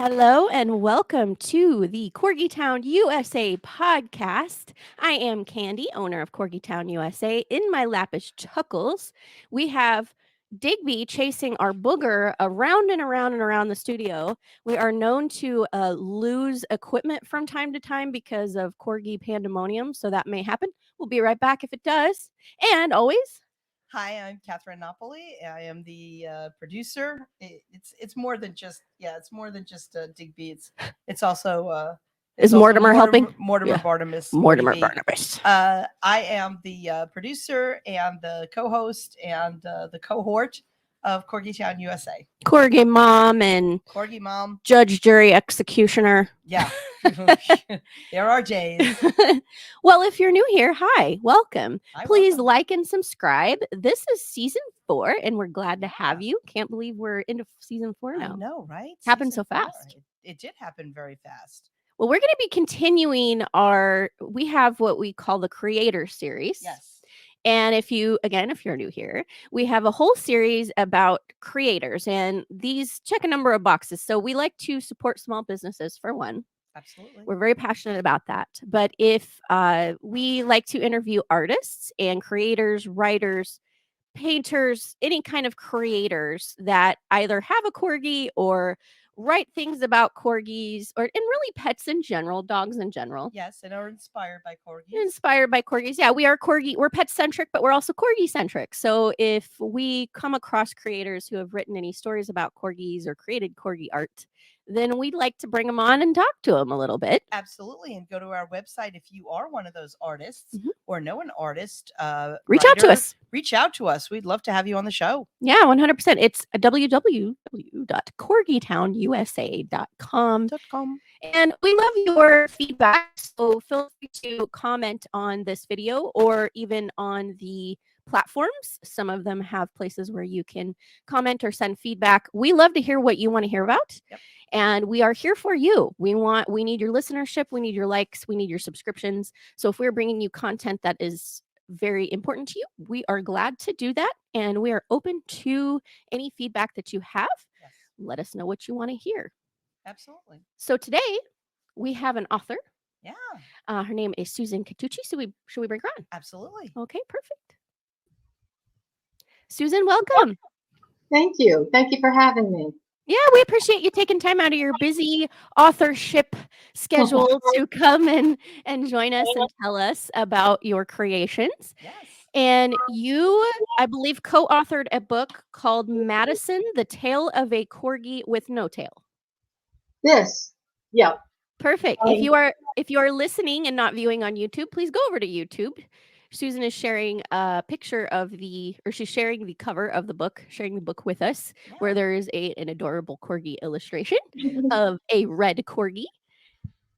Hello and welcome to the Corgi Town USA podcast. I am Candy, owner of Corgi Town USA. In my lap is Chuckles. We have Digby chasing our booger around and around and around the studio. We are known to lose equipment from time to time because of Corgi pandemonium, so that may happen. We'll be right back if it does. And always, Hi, I'm Catherine Napoli. I am the producer. It's more than just Digby. It's also is Mortimer helping? Mortimer Yeah. Barnabas. Mortimer B. Barnabas. I am the producer and the co-host and the cohort of Corgi Town USA. Corgi mom and Corgi mom. judge, jury, executioner. Yeah, there are J's. Well, if you're new here, hi, welcome. Hi, Please welcome. like and subscribe. This is season 4, and we're glad to have you. Can't believe we're into season 4 now. I know, right? Happened Season so 4. fast. It did happen very fast. Well, we're going to be continuing we have what we call the creator series. Yes. And if you're new here, we have a whole series about creators, and these check a number of boxes. So we like to support small businesses for one. Absolutely. We're very passionate about that. But if we like to interview artists and creators, writers, painters, any kind of creators that either have a corgi or write things about corgis and really pets in general, dogs in general. Yes, and are inspired by corgis. Inspired by corgis. Yeah, we are corgi. We're pet centric, but we're also corgi centric. So if we come across creators who have written any stories about corgis or created corgi art, then we'd like to bring them on and talk to them a little bit. Absolutely. And go to our website if you are one of those artists or know an artist. Reach out to us. Reach out to us. We'd love to have you on the show. Yeah, 100%. It's www.corgitownusa.com. And we love your feedback. So feel free to comment on this video or even on the platforms. Some of them have places where you can comment or send feedback. We love to hear what you want to hear about. Yep. And we are here for you. We need your listenership. We need your likes. We need your subscriptions. So if we're bringing you content that is very important to you, we are glad to do that. And we are open to any feedback that you have. Yes. Let us know what you want to hear. Absolutely. So today we have an author. Yeah. Her name is Susan Catucci. So should we bring her on? Absolutely. Okay, perfect. Susan, welcome. Thank you. Thank you for having me. Yeah, we appreciate you taking time out of your busy authorship schedule to come and join us and tell us about your creations. Yes. And you, I believe, co-authored a book called Madison, The Tale of a Corgi with No Tail. Yes. Yeah. Perfect. If you are listening and not viewing on YouTube, please go over to YouTube. Susan is sharing a picture she's sharing the cover of the book, sharing the book with us, where there is an adorable corgi illustration of a red corgi.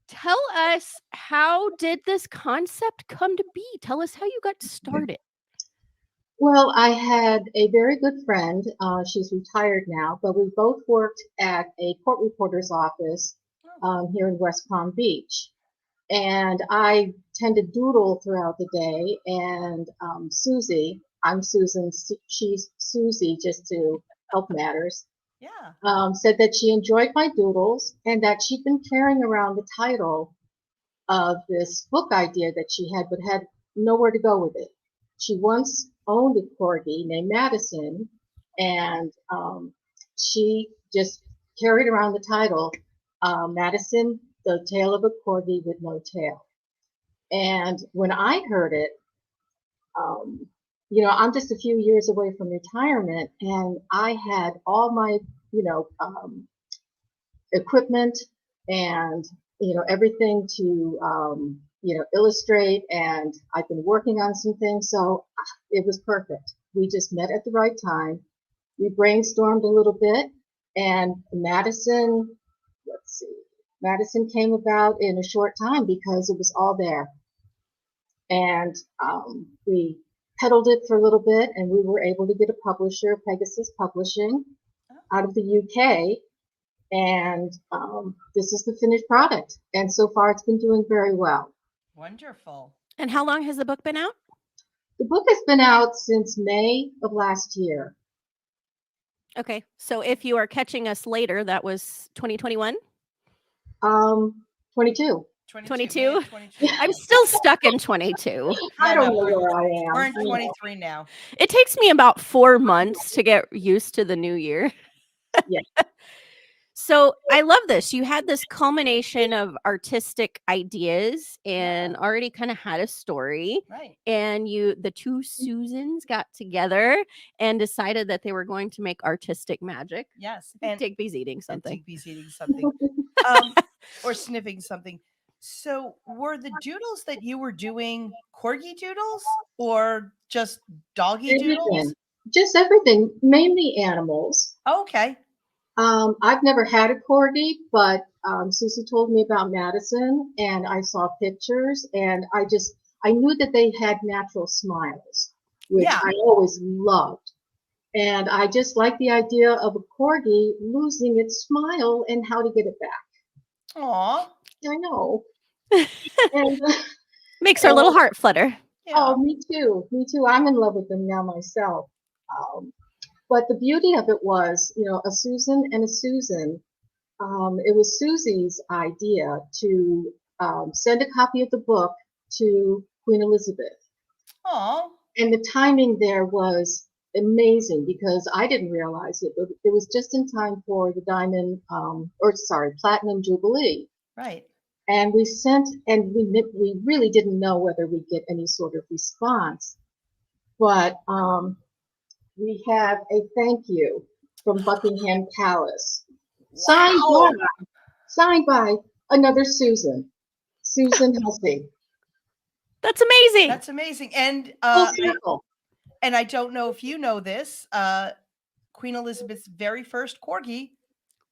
Tell us, how did this concept come to be? Tell us how you got started. Well, I had a very good friend. She's retired now, but we both worked at a court reporter's office here in West Palm Beach. And I tend to doodle throughout the day. And Susie, I'm Susan, she's Susie, just to help matters. Yeah. Said that she enjoyed my doodles and that she'd been carrying around the title of this book idea that she had, but had nowhere to go with it. She once owned a corgi named Madison, and she just carried around the title, Madison, the Tale of a Corgi with No Tail. And when I heard it, I'm just a few years away from retirement, and I had all my, equipment and, everything to, illustrate, and I've been working on some things, so it was perfect. We just met at the right time. We brainstormed a little bit, and Madison came about in a short time because it was all there. And we peddled it for a little bit, and we were able to get a publisher, Pegasus Publishing, out of the UK. And this is the finished product. And so far, it's been doing very well. Wonderful. And how long has the book been out? The book has been out since May of last year. Okay. So if you are catching us later, that was 2021? 22. 22? 22. I'm still stuck in 22. I don't know we're, where I am. we're in you know. 23 now. It takes me about 4 months to get used to the new year. Yeah. So I love this. You had this culmination of artistic ideas and already kind of had a story. Right. And the two Susans got together and decided that they were going to make artistic magic. Yes. Digby's eating something. Digby's eating something. Or sniffing something. So were the doodles that you were doing corgi doodles or just doggy doodles? Everything. Just everything, mainly animals. Oh, okay. I've never had a corgi, but Susie told me about Madison, and I saw pictures, and I knew that they had natural smiles, which Yeah. I always loved. And I just like the idea of a corgi losing its smile and how to get it back. Aw. I know. And Makes our little heart flutter. Yeah. oh, me too. Me too. I'm in love with them now myself. But the beauty of it was, a Susan and a Susan. It was Susie's idea to send a copy of the book to Queen Elizabeth. Aw. And the timing there was amazing because I didn't realize it, but it was just in time for the Platinum Jubilee. Right. And we sent, and we really didn't know whether we'd get any sort of response. But we have a thank you from Buckingham Palace, Wow. signed by another Susan Hussey. That's amazing. That's amazing. And Full circle. and I don't know if you know this, Queen Elizabeth's very first corgi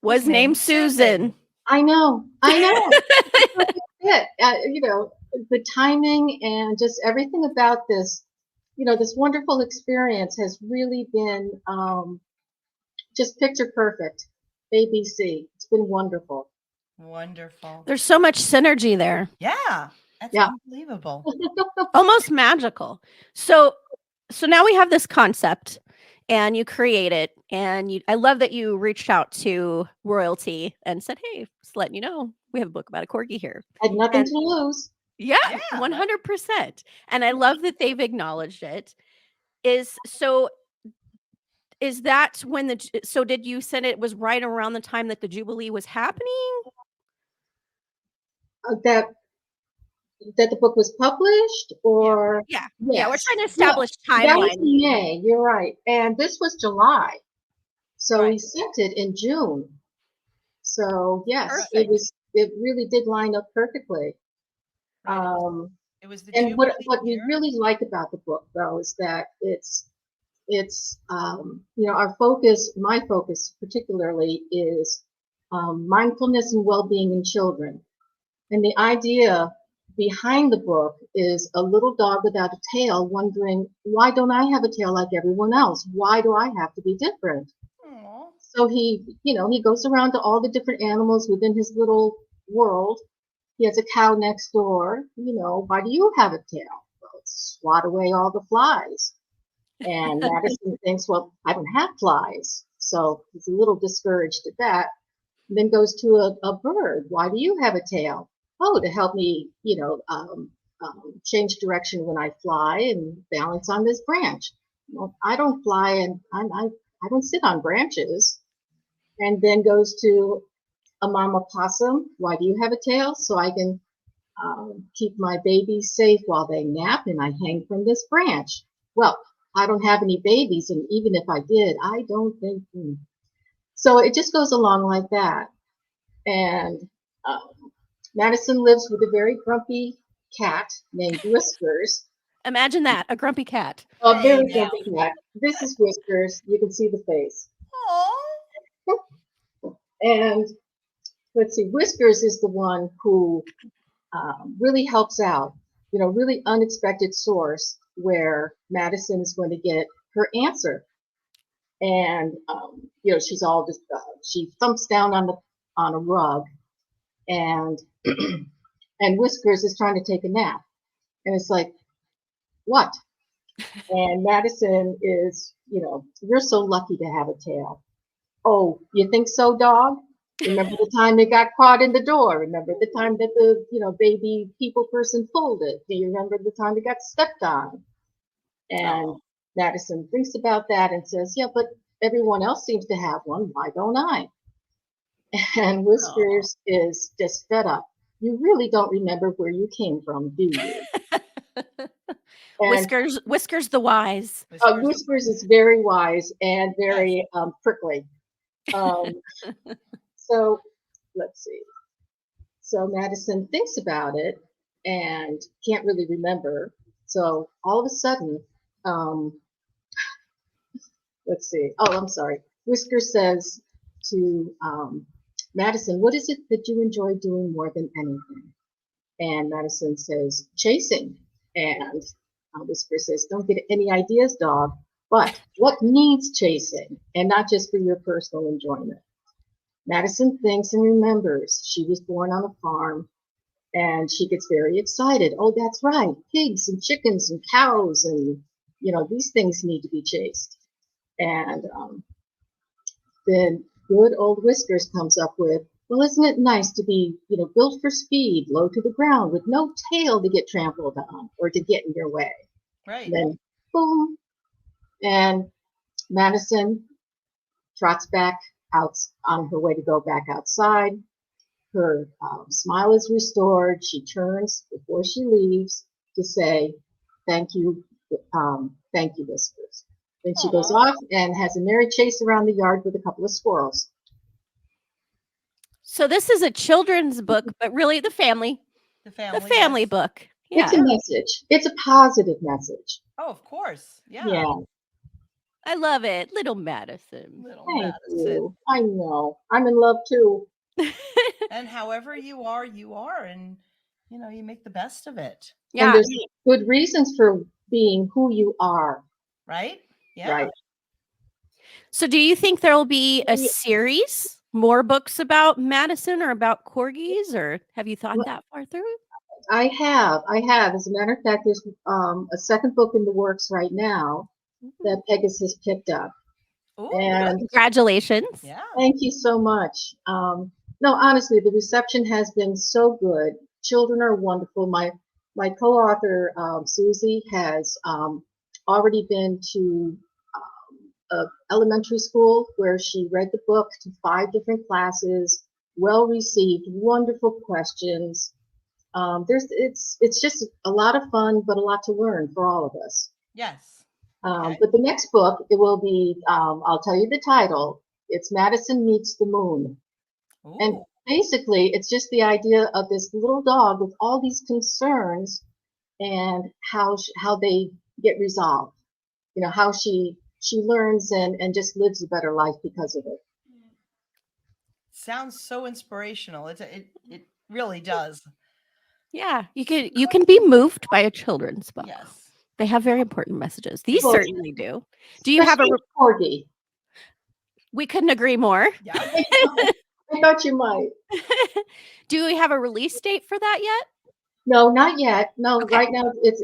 was named Susan. I know. The timing and just everything about this, this wonderful experience has really been just picture perfect. ABC. It's been wonderful. Wonderful. There's so much synergy there. Yeah. That's Yeah. unbelievable. Almost magical. So now we have this concept and you create it, and I love that you reached out to royalty and said, "Hey, just letting you know, we have a book about a corgi here." Had nothing to lose. Yeah, 100%. And I love that they've acknowledged it. Is that when so did you send it was right around the time that the Jubilee was happening? That the book was published, or Yeah. yes. Yeah, we're trying to establish That was timeline. in May. You're right, and this was July, so we Right. sent it in June. So yes, Perfect. it really did line up perfectly. Right. It was the And what Jubilee we year. really like about the book, though, is that it's our focus, my focus particularly, is mindfulness and well-being in children. And the idea behind the book is a little dog without a tail wondering, why don't I have a tail like everyone else? Why do I have to be different? Aw. So he goes around to all the different animals within his little world. He has a cow next door. Why do you have a tail? Well, it's swat away all the flies. And Madison thinks, well, I don't have flies. So he's a little discouraged at that. And then goes to a bird. Why do you have a tail? Oh, to help me, change direction when I fly and balance on this branch. Well, I don't fly and I don't sit on branches. And then goes to a mama possum. Why do you have a tail? So I can keep my babies safe while they nap and I hang from this branch. Well, I don't have any babies, and even if I did, I don't think. So it just goes along like that. And Madison lives with a very grumpy cat named Whiskers. Imagine that, a grumpy cat. A very Hey, now. grumpy cat. This is Whiskers. You can see the face. Aw. And let's see, Whiskers is the one who really helps out, really unexpected source where Madison is going to get her answer. And, she's all just, she thumps down on a rug, and, and Whiskers is trying to take a nap. And it's like, what? And Madison is, you're so lucky to have a tail. Oh, you think so, dog? Remember the time they got caught in the door? Remember the time that the, baby people person pulled it? Do you remember the time they got stepped on? And Oh. Madison thinks about that and says, yeah, but everyone else seems to have one. Why don't I? And Oh. Whiskers is just fed up. You really don't remember where you came from, do you? And Whiskers the wise. Whiskers. Whiskers is very wise and Yes. very prickly. Um, so let's see. So Madison thinks about it and can't really remember. So all of a sudden, um, let's see. Oh, I'm sorry. Whisker says to Madison, what is it that you enjoy doing more than anything? And Madison says, chasing. And Whisker says, don't get any ideas, dog, but what needs chasing and not just for your personal enjoyment? Madison thinks and remembers she was born on a farm and she gets very excited. Oh, that's right. Pigs and chickens and cows and, these things need to be chased. And then good old Whiskers comes up with, well, isn't it nice to be, built for speed, low to the ground, with no tail to get trampled on or to get in your way? Right. And then, boom, and Madison trots back out on her way to go back outside. Her smile is restored. She turns before she leaves to say, thank you, Whiskers. Then she goes off and has a merry chase around the yard with a couple of squirrels. So this is a children's book, but really the family Yes. book. It's Yeah. a message. It's a positive message. Oh, of course. Yeah. Yeah. I love it. Little Madison. Little Thank Madison. you. I know. I'm in love too. And however you are, and you make the best of it. And Yeah. there's good reasons for being who you are. Right? Yeah. Right. So do you think there will be a series, more books about Madison or about corgis, or have you thought that far through? I have. As a matter of fact, there's a second book in the works right now that Pegasus picked up. Ooh, And Congratulations. yeah. thank you so much. No, honestly, the reception has been so good. Children are wonderful. My co-author Susie has already been to elementary school where she read the book to 5 different classes. Well received, wonderful questions. It's just a lot of fun, but a lot to learn for all of us. Yes. Okay. But the next book, it will be, I'll tell you the title. It's Madison Meets the Moon. Ooh. And basically, it's just the idea of this little dog with all these concerns and how they get resolved. How she learns and just lives a better life because of it. Sounds so inspirational. It really does. Yeah, you can be moved by a children's book. Yes. They have very important messages. These Well, certainly do. Do you have a? Especially Corgi. We couldn't agree more. Yeah. I thought you might. Do we have a release date for that yet? No, not yet. No, Okay. right now it's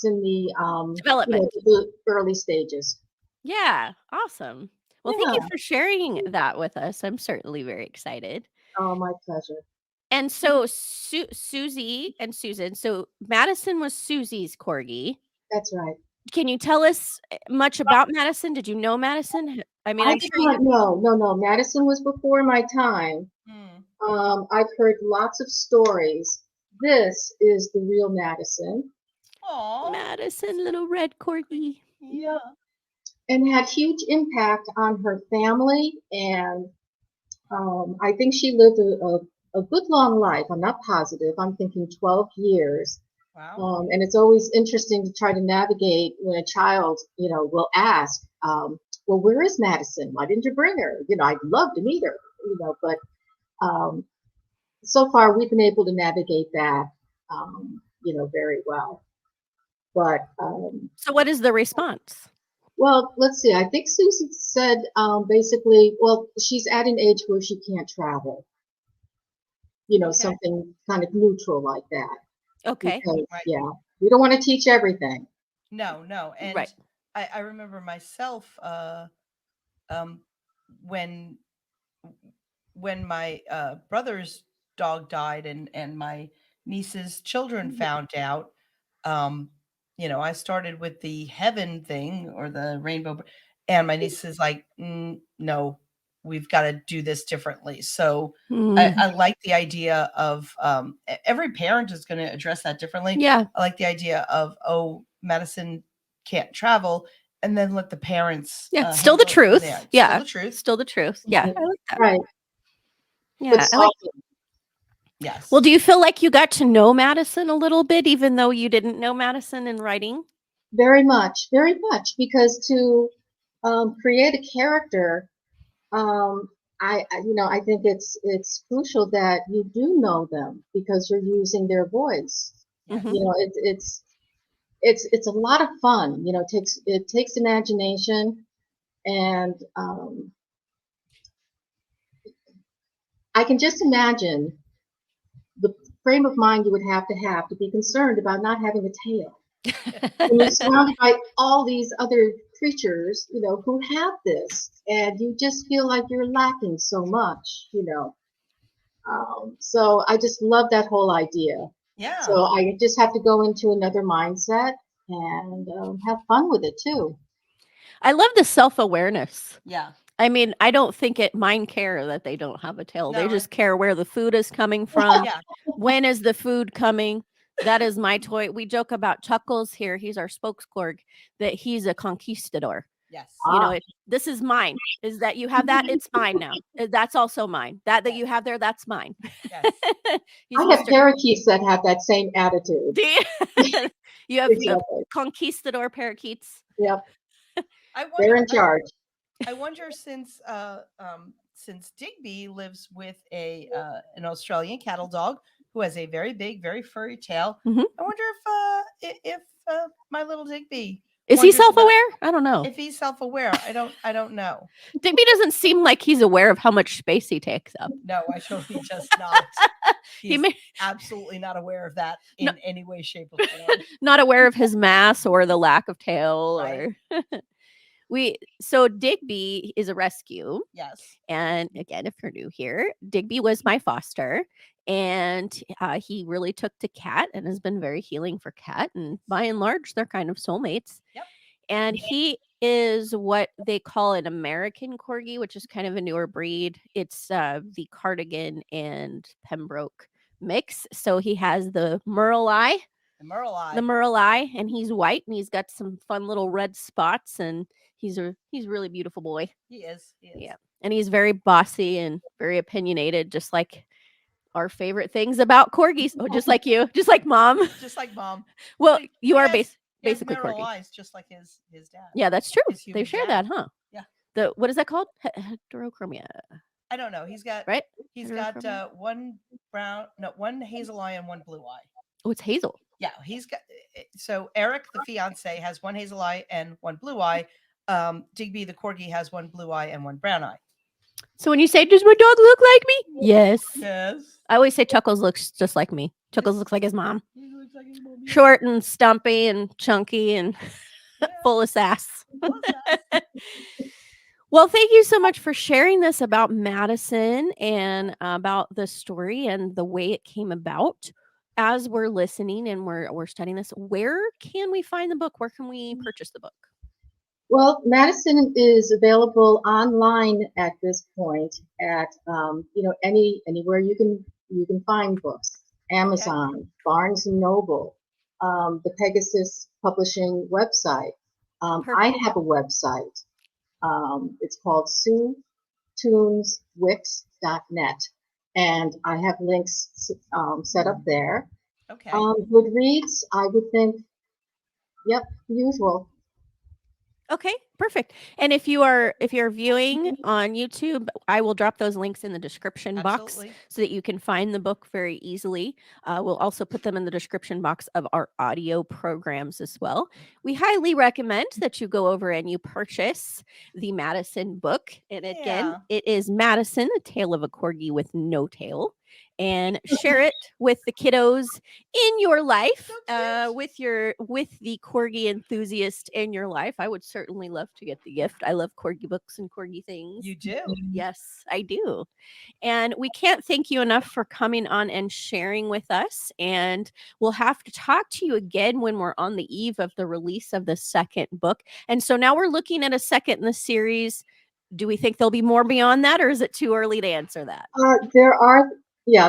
in the Development. the early stages. Yeah, awesome. Well, thank you for sharing that with us. I'm certainly very excited. Oh, my pleasure. And so Susie and Susan, so Madison was Susie's corgi. That's right. Can you tell us much about Madison? Did you know Madison? I mean, I I'm did sure not know. No. Madison was before my time. I've heard lots of stories. This is the real Madison. Aw. Madison, little red corgi. Yeah. And had huge impact on her family. And I think she lived a good long life. I'm not positive. I'm thinking 12 years. Wow. And it's always interesting to try to navigate when a child, will ask, well, where is Madison? Why didn't you bring her? I'd love to meet her, but so far we've been able to navigate that, very well. But So what is the response? well, let's see. I think Susie said basically, well, she's at an age where she can't travel. Okay. Something kind of neutral like that. Okay. Because, Right. yeah, we don't want to teach everything. No. And Right. I remember myself when when my brother's dog died and my niece's children found out, um, I started with the heaven thing or the rainbow, and my niece is like, no, we've got to do this differently. So Mm. I like the idea of every parent is going to address that differently. Yeah. I like the idea of, oh, Madison can't travel, and then let the parents Yeah. Still the handle it from truth. there. Yeah. Still the truth. Still the truth. Yeah. Right. I like that. Right. Yeah. But I like. soften. Yes. Well, do you feel like you got to know Madison a little bit, even though you didn't know Madison in writing? Very much, because to create a character, I think it's crucial that you do know them because you're using their voice. Yes. Mhm. You know, it's a lot of fun. You know, it takes imagination, and I can just imagine the frame of mind you would have to be concerned about not having a tail. When you're surrounded by all these other creatures, who have this, and you just feel like you're lacking so much. So I just love that whole idea. Yeah. So I just have to go into another mindset and have fun with it too. I love the self-awareness. Yeah. I mean, I don't think it mind care that they don't have a tail. They No, just care where the food is coming from. Yeah. When is the food coming? That is my toy. We joke about Chuckles here. He's our spokescorg, that he's a conquistador. Yes. This is mine. Is that you have that? It's mine now. That's also mine. That you have there, that's mine. Yes. He's I have Mr. parakeets that have that same attitude. Do you? You have Exactly. conquistador parakeets. Yep, I they're wonder. in charge. I wonder since Digby lives with an Australian cattle dog who has a very big, very furry tail. Mhm. I wonder if my little Digby Is he wonders about self-aware? I don't know. if he's self-aware. I don't know. Digby doesn't seem like he's aware of how much space he takes up. No, I know he just not. He He's may absolutely not aware of that in No. any way, shape, or form. not aware of his mass or the lack of tail Right. or so Digby is a rescue. Yes. And again, if you're new here, Digby was my foster, and he really took to Cat and has been very healing for Cat. And by and large, they're kind of soulmates. Yep. And he is what they call an American Corgi, which is kind of a newer breed. It's the Cardigan and Pembroke mix. So he has the merle eye, The Merle eye. and he's white, and he's got some fun little red spots, and he's a really beautiful boy. He is. He is. Yeah. And he's very bossy and very opinionated, just like our favorite things about corgis. Oh, just like you, just like mom. Just like mom. Well, He- you he are has- he has basically Merle corgi. eyes, just like his dad. Yeah, that's true. His They human share dad. that, huh? Yeah. The what is that called? Heterochromia, I don't know. He's got right? He's got Heterochromia? one hazel eye and one blue eye. Oh, it's hazel. Yeah, he's got. So Eric, the fiance, has one hazel eye and one blue eye. Digby, the corgi, has one blue eye and one brown eye. So when you say, "Does my dog look like me?" Yes. Yes. I always say Chuckles looks just like me. Chuckles looks like his mom. He looks like his mommy. Short and stumpy and chunky and full of sass. Well, thank you so much for sharing this about Madison and about the story and the way it came about. As we're listening and we're studying this, where can we find the book? Where can we purchase the book? Well, Madison is available online at this point at anywhere you can find books. Amazon, Barnes and Noble, the Pegasus Publishing website. I have a website. It's called SueTunesWix.net, and I have links set up there. Okay. Goodreads, I would think, yep, usual. Okay, perfect. And if you're viewing on YouTube, I will drop those links in the description box Absolutely. so that you can find the book very easily. We'll also put them in the description box of our audio programs as well. We highly recommend that you go over and you purchase the Madison book. And again, Yeah. it is Madison, A Tale of a Corgi with No Tail. and share it with the kiddos in your life, with the corgi enthusiast in your life. I would certainly love to get the gift. I love corgi books and corgi things. You do. Yes, I do. And we can't thank you enough for coming on and sharing with us. And we'll have to talk to you again when we're on the eve of the release of the second book. And so now we're looking at a second in the series. Do we think there'll be more beyond that, or is it too early to answer that?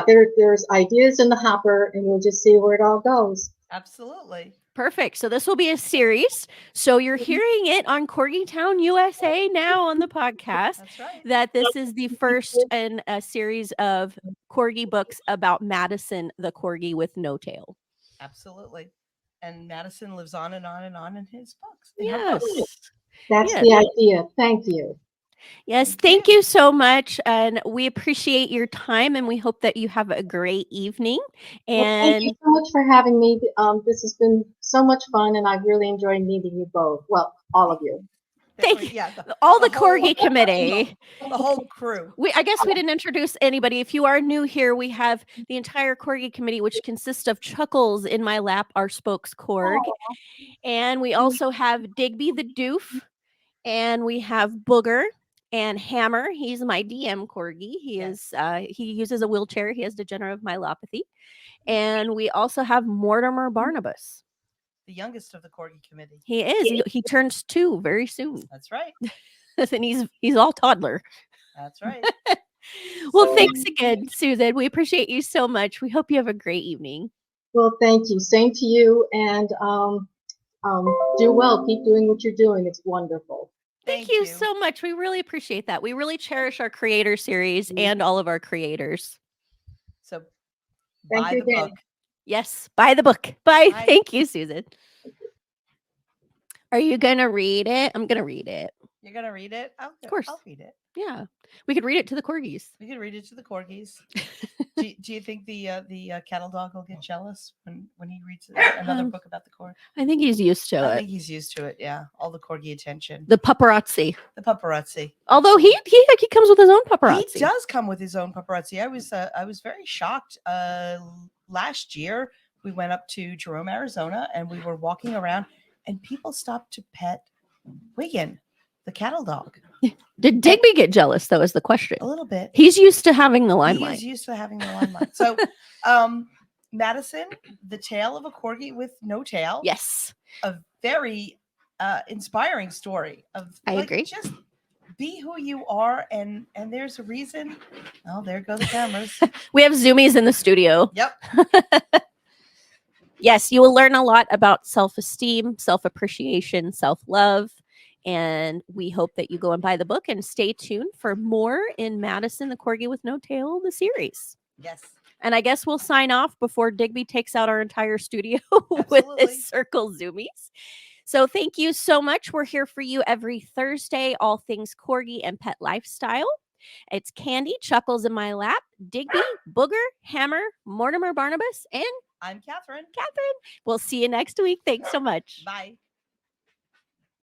There's ideas in the hopper, and we'll just see where it all goes. Absolutely. Perfect. So this will be a series. So you're hearing it on Corgi Town, USA now on the podcast. That's right. That this is the first in a series of corgi books about Madison, the corgi with no tail. Absolutely. And Madison lives on and on and on in his books. In her Yes. books. That's Yes. the idea. Thank you. Yes, thank you so much. And we appreciate your time, and we hope that you have a great evening. Well, thank And you so much for having me. This has been so much fun, and I've really enjoyed meeting you both. Well, all of you. thank you. Yeah, all the whole- corgi committee. The whole crew. I guess we didn't introduce anybody. If you are new here, we have the entire corgi committee, which consists of Chuckles in my lap, our spokes corg. And we also have Digby the doof, and we have Booger and Hammer. He's my DM corgi. He uses a wheelchair. He has degenerative myelopathy. And we also have Mortimer Barnabas. The youngest of the corgi committee. He is. He turns 2 very soon. That's right. And he's all toddler. That's right. Well, So- thanks again, Susan. We appreciate you so much. We hope you have a great evening. Well, thank you. Same to you, and do well. Keep doing what you're doing. It's wonderful. Thank you so much. We really appreciate that. We really cherish our creator series and all of our creators. So Thank buy you the again. book. Yes, buy the book. Bye. Bye. Thank you, Susan. Are you going to read it? I'm going to read it. You're gonna read it? Of course. I'll read it. Yeah. We could read it to the corgis. We could read it to the corgis. do you think the cattle dog will get jealous when he reads another book about the corgi? I think he's used to I it. think he's used to it. Yeah, all the corgi attention. The paparazzi. The paparazzi. Although he comes with his own paparazzi. He does come with his own paparazzi. I was very shocked. Last year we went up to Jerome, Arizona, and we were walking around, and people stopped to pet Wiggin, the cattle dog. Did Digby get jealous, though, is the question. A little bit. He's used to having the He limelight. is used to having the limelight. So, Madison, the tale of a corgi with no tail. Yes. A very inspiring story of I agree. Just be who you are, and there's a reason. Oh, there go the cameras. We have zoomies in the studio. Yep. Yes, you will learn a lot about self-esteem, self-appreciation, self-love. And we hope that you go and buy the book and stay tuned for more in Madison, the Corgi with No Tail, the series. Yes. And I guess we'll sign off before Digby takes out our entire studio with Absolutely. his circle zoomies. So thank you so much. We're here for you every Thursday, all things Corgi and pet lifestyle. It's Candy, Chuckles in my lap, Digby, Booger, Hammer, Mortimer Barnabas, and I'm Catherine. We'll see you next week. Thanks so much. Bye.